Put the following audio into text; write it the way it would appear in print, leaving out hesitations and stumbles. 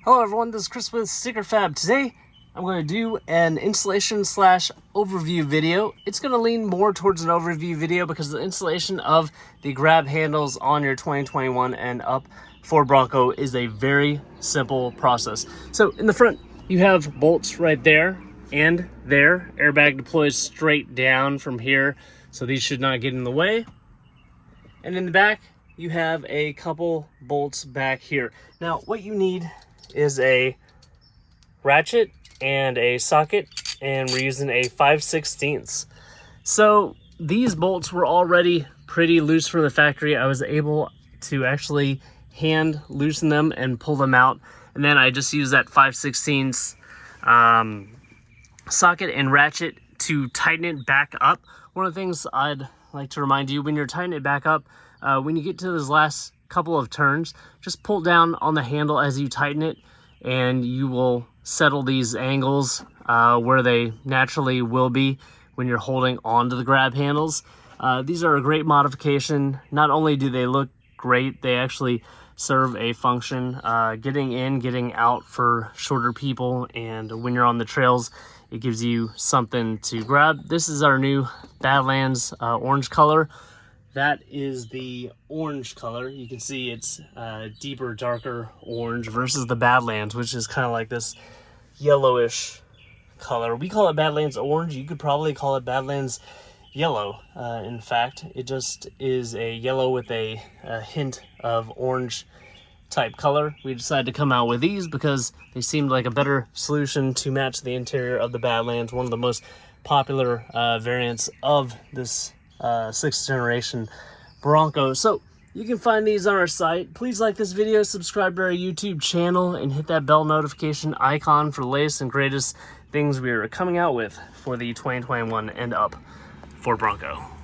Hello everyone, this is Chris with Sticker Fab. Today I'm going to do an installation slash overview video. It's going to lean more towards an overview video because the installation of the grab handles on your 2021 and up Ford Bronco is a very simple process. So in the front you have bolts right there and there. Airbag deploys straight down from here, so these should not get in the way. And in the back you have a couple bolts back here. Now what you need is a ratchet and a socket, and we're using a 5/16. So these bolts were already pretty loose from the factory. I was able to actually hand loosen them and pull them out, and then I just use that 5/16 socket and ratchet to tighten it back up. One of the things I'd like to remind you, when you're tightening it back up, when you get to those last couple of turns, just pull down on the handle as you tighten it, and you will settle these angles where they naturally will be when you're holding on to the grab handles. These are a great modification. Not only do they look great, they actually serve a function, getting in, getting out for shorter people, and when you're on the trails, it gives you something to grab. This is our new Badlands orange color. That is the orange color. You can see it's deeper, darker orange versus the Badlands, which is kind of like this yellowish color. We call it Badlands orange. You could probably call it Badlands yellow. In fact, it just is a yellow with a hint of orange type color. We decided to come out with these because they seemed like a better solution to match the interior of the Badlands, one of the most popular variants of this 6th generation Bronco. So you can find these on our site. Please like this video, subscribe to our YouTube channel, and hit that bell notification icon for the latest and greatest things we are coming out with for the 2021 and up Ford Bronco.